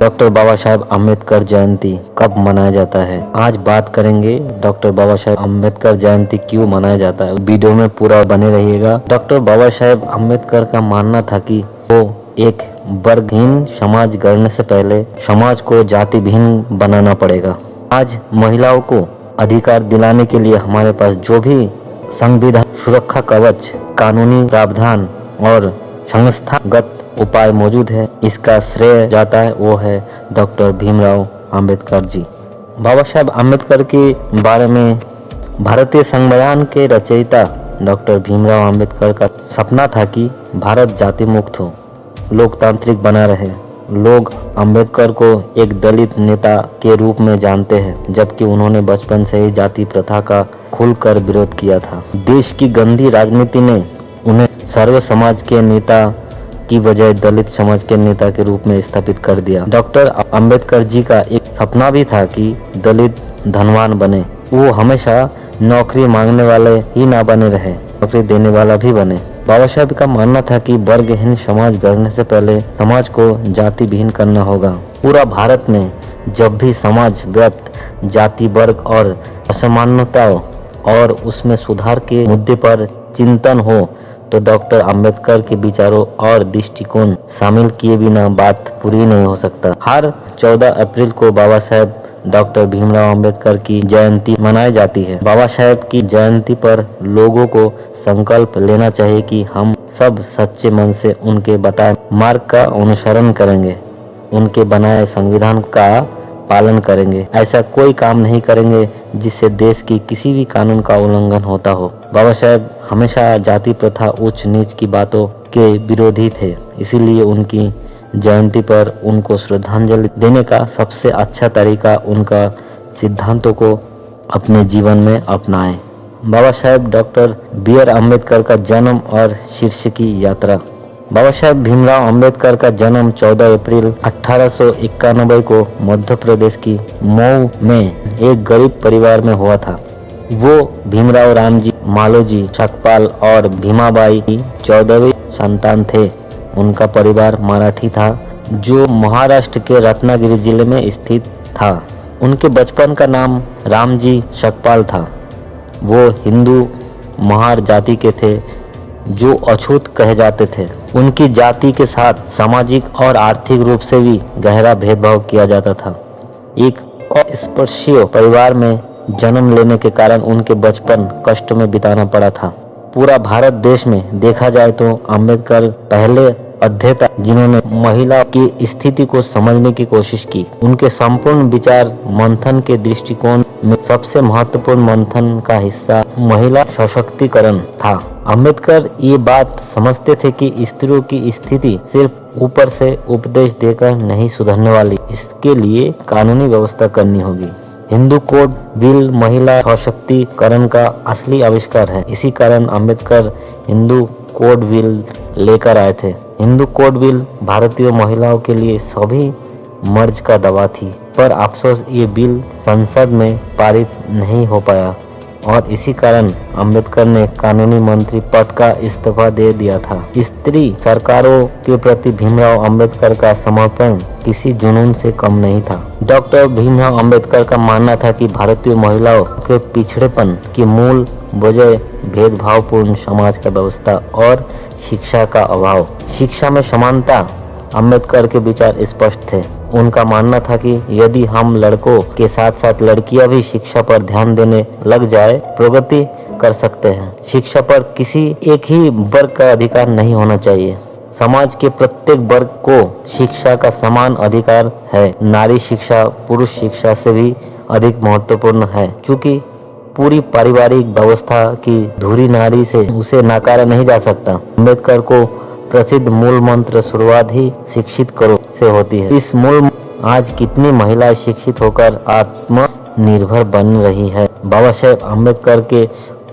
Doctor Baba Saheb Ambedkar जयंती कब मनाया जाता है। आज बात करेंगे डॉक्टर बाबा साहेब अम्बेडकर जयंती क्यों मनाया जाता है। वीडियो में पूरा बने रहिएगा। डॉक्टर बाबा साहेब अम्बेडकर का मानना था कि वो एक वर्गहीन समाज गढ़ने से पहले समाज को जाति विहीन बनाना पड़ेगा। आज महिलाओं को अधिकार दिलाने के लिए हमारे पास जो भी संविधान, सुरक्षा कवच, कानूनी प्रावधान और संस्थागत उपाय मौजूद है, इसका श्रेय जाता है वो है डॉक्टर भीमराव अंबेडकर जी। बाबा साहेब अम्बेडकर के बारे में भारतीय संविधान के रचयिता डॉक्टर भीमराव अंबेडकर का सपना था कि भारत जाति मुक्त हो, लोकतांत्रिक बना रहे। लोग अंबेडकर को एक दलित नेता के रूप में जानते हैं, जबकि उन्होंने बचपन से ही जाति प्रथा का खुलकर विरोध किया था। देश की गंदी राजनीति ने उन्हें सर्व समाज के नेता की बजाय दलित समाज के नेता के रूप में स्थापित कर दिया। डॉक्टर अंबेडकर जी का एक सपना भी था कि दलित धनवान बने, वो हमेशा नौकरी मांगने वाले ही ना बने रहे, नौकरी देने वाला भी बने। बाबा साहेब का मानना था कि वर्गहीन समाज गढ़ने से पहले समाज को जाति विहीन करना होगा। पूरा भारत में जब भी समाज व्यक्त जाति, वर्ग और असमानताओं और उसमें सुधार के मुद्दे पर चिंतन हो तो डॉक्टर अंबेडकर के विचारों और दृष्टिकोण शामिल किए बिना बात पूरी नहीं हो सकता। हर 14 अप्रैल को बाबा साहेब डॉक्टर भीमराव अंबेडकर की जयंती मनाई जाती है। बाबा साहेब की जयंती पर लोगों को संकल्प लेना चाहिए कि हम सब सच्चे मन से उनके बताए मार्ग का अनुसरण करेंगे, उनके बनाए संविधान का पालन करेंगे। ऐसा कोई काम नहीं करेंगे जिससे देश की किसी भी कानून का उल्लंघन होता हो। बाबा साहेब हमेशा जाति प्रथा, उच्च नीच की बातों के विरोधी थे, इसीलिए उनकी जयंती पर उनको श्रद्धांजलि देने का सबसे अच्छा तरीका उनका सिद्धांतों को अपने जीवन में अपनाएं। Baba Saheb doctor B are Ambedkar का जन्म और शीर्ष की यात्रा। बाबा साहेब भीमराव अंबेडकर का जन्म 14 अप्रैल 1891 को मध्य प्रदेश की मऊ में एक गरीब परिवार में हुआ था। वो भीमराव रामजी, मालोजी, सकपाल और भीमाबाई की 14वीं संतान थे। उनका परिवार मराठी था जो महाराष्ट्र के रत्नागिरी जिले में स्थित था। उनके बचपन का नाम रामजी सकपाल था। वो हिंदू महार जाति के थे जो अछूत कहे जाते थे। उनकी जाति के साथ सामाजिक और आर्थिक रूप से भी गहरा भेदभाव किया जाता था। एक अस्पृश्य परिवार में जन्म लेने के कारण उनके बचपन कष्ट में बिताना पड़ा था। पूरा भारत देश में देखा जाए तो अंबेडकर पहले अध्येता जिन्होंने महिला की स्थिति को समझने की कोशिश की। उनके संपूर्ण विचार मंथन के दृष्टिकोण में सबसे महत्वपूर्ण मंथन का हिस्सा महिला सशक्तिकरण था। अंबेडकर ये बात समझते थे कि स्त्रियों की स्थिति सिर्फ ऊपर से उपदेश देकर नहीं सुधरने वाली, इसके लिए कानूनी व्यवस्था करनी होगी। हिंदू कोड बिल महिला सशक्तिकरण का असली आविष्कार है। इसी कारण अंबेडकर हिंदू कोड बिल लेकर आए थे। हिंदू कोड बिल भारतीय महिलाओं के लिए सभी मर्ज का दवा थी, पर अफसोस ये बिल संसद में पारित नहीं हो पाया और इसी कारण अंबेडकर ने कानूनी मंत्री पद का इस्तीफा दे दिया था। स्त्री सरकारों के प्रति भीमराव अंबेडकर का समर्पण किसी जुनून से कम नहीं था। डॉक्टर भीमराव अंबेडकर का मानना था कि भारतीय महिलाओं के पिछड़ेपन की मूल वजह भेदभावपूर्ण समाज का व्यवस्था और शिक्षा का अभाव। शिक्षा में समानता। अंबेडकर के विचार स्पष्ट थे। उनका मानना था कि यदि हम लड़कों के साथ साथ लड़कियां भी शिक्षा पर ध्यान देने लग जाए, प्रगति कर सकते हैं। शिक्षा पर किसी एक ही वर्ग का अधिकार नहीं होना चाहिए। समाज के प्रत्येक वर्ग को शिक्षा का समान अधिकार है। नारी शिक्षा पुरुष शिक्षा से भी अधिक महत्वपूर्ण है, क्योंकि पूरी पारिवारिक व्यवस्था की धुरी नारी से उसे नकारा नहीं जा सकता। अम्बेडकर को प्रसिद्ध मूल मंत्र शुरुआत ही शिक्षित करो से होती है। इस मूल आज कितनी महिलाएं शिक्षित होकर आत्मनिर्भर बन रही है। बाबा साहेब अम्बेडकर के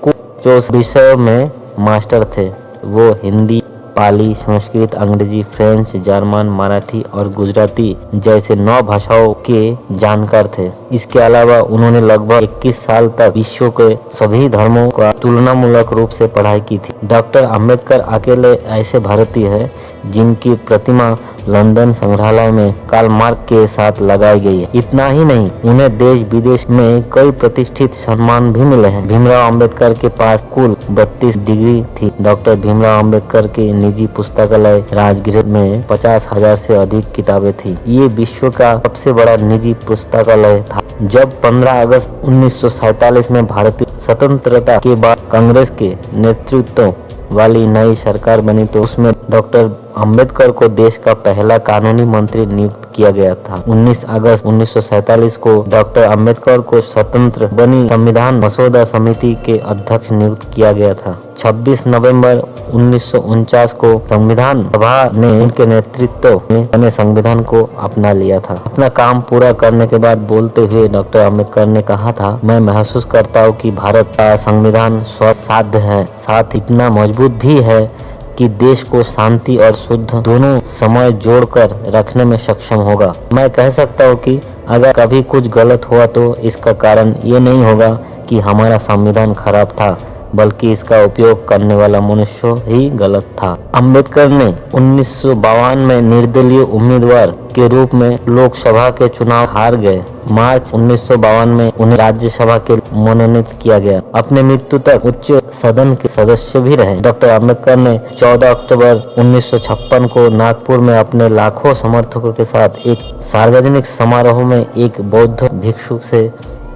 कुछ जो विषयों में मास्टर थे वो हिंदी, पाली, संस्कृत, अंग्रेजी, फ्रेंच, जर्मन, मराठी और गुजराती जैसे 9 भाषाओं के जानकार थे। इसके अलावा उन्होंने लगभग 21 साल तक विश्व के सभी धर्मों का तुलनामूलक रूप से पढ़ाई की थी। डॉक्टर अंबेडकर अकेले ऐसे भारतीय हैं जिनकी प्रतिमा लंदन संग्रहालय में कार्ल मार्क्स के साथ लगाई गई है। इतना ही नहीं, उन्हें देश विदेश में कई प्रतिष्ठित सम्मान भी मिले हैं। भीमराव अंबेडकर के पास कुल 32 डिग्री थी। डॉक्टर भीमराव अंबेडकर के निजी पुस्तकालय राजगृह में 50,000 से अधिक किताबें थी। ये विश्व का सबसे बड़ा निजी पुस्तकालय था। जब 15 अगस्त 1947 में भारतीय स्वतंत्रता के बाद कांग्रेस के नेतृत्व वाली नई सरकार बनी तो उसमें डॉक्टर अंबेडकर को देश का पहला कानूनी मंत्री नियुक्त किया गया था। 19 अगस्त 1947 को डॉक्टर अंबेडकर को स्वतंत्र बनी संविधान मसौदा समिति के अध्यक्ष नियुक्त किया गया था। 26 नवंबर 1949 को संविधान सभा ने उनके नेतृत्व में बने संविधान को अपना लिया था। अपना काम पूरा करने के बाद बोलते हुए डॉक्टर अंबेडकर ने कहा था, मैं महसूस करता हूँ कि भारत का संविधान स्वसाध्य है, साथ इतना मजबूत भी है कि देश को शांति और शुद्ध दोनों समय जोड़कर रखने में सक्षम होगा। मैं कह सकता हूँ कि अगर कभी कुछ गलत हुआ तो इसका कारण ये नहीं होगा कि हमारा संविधान खराब था, बल्कि इसका उपयोग करने वाला मनुष्य ही गलत था। अंबेडकर ने 1952 में निर्दलीय उम्मीदवार के रूप में लोकसभा के चुनाव हार गए। मार्च 1952 में उन्हें राज्यसभा के मनोनीत किया गया। अपने मृत्यु तक उच्च सदन के सदस्य भी रहे। डॉक्टर अंबेडकर ने 14 अक्टूबर 1956 को नागपुर में अपने लाखों समर्थकों के साथ एक सार्वजनिक समारोह में एक बौद्ध भिक्षु से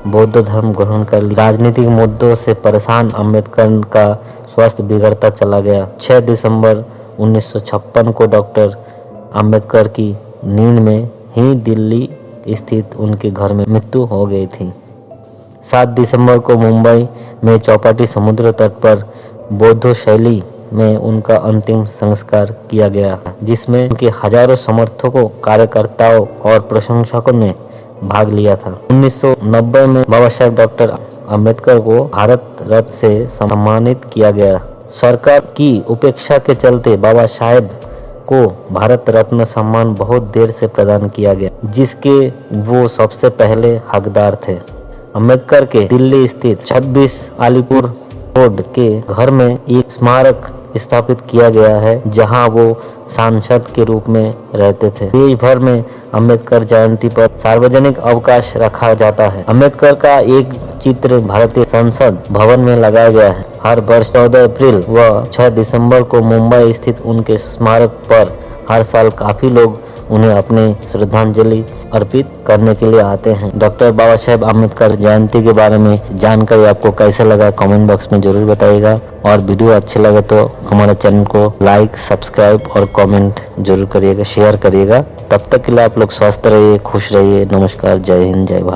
बौद्ध धर्म ग्रहण कर लिया। राजनीतिक मुद्दों से परेशान अंबेडकर का स्वास्थ्य बिगड़ता चला गया। 6 दिसंबर 1956 को डॉक्टर अंबेडकर की नींद में ही दिल्ली स्थित उनके घर में मृत्यु हो गई थी। 7 दिसंबर को मुंबई में चौपाटी समुद्र तट पर बौद्ध शैली में उनका अंतिम संस्कार किया गया, जिसमें उनके हजारों समर्थकों, कार्यकर्ताओं और प्रशंसकों ने भाग लिया था। 1990 में बाबा साहेब डॉक्टर अंबेडकर को भारत रत्न से सम्मानित किया गया। सरकार की उपेक्षा के चलते बाबा साहेब को भारत रत्न सम्मान बहुत देर से प्रदान किया गया, जिसके वो सबसे पहले हकदार थे। अंबेडकर के दिल्ली स्थित 26 अलीपुर रोड के घर में एक स्मारक स्थापित किया गया है, जहां वो सांसद के रूप में रहते थे। देश भर में अंबेडकर जयंती पर सार्वजनिक अवकाश रखा जाता है। अंबेडकर का एक चित्र भारतीय संसद भवन में लगाया गया है। हर वर्ष 14 अप्रैल व 6 दिसंबर को मुंबई स्थित उनके स्मारक पर हर साल काफी लोग उन्हें अपने श्रद्धांजलि अर्पित करने के लिए आते हैं। डॉक्टर बाबा साहेब अम्बेडकर जयंती के बारे में जानकारी आपको कैसे लगा कमेंट बॉक्स में जरूर बताइएगा, और वीडियो अच्छे लगे तो हमारे चैनल को लाइक, सब्सक्राइब और कमेंट जरूर करिएगा, शेयर करिएगा। तब तक के लिए आप लोग स्वस्थ रहिए, खुश रहिए। नमस्कार, जय हिंद, जय भारत।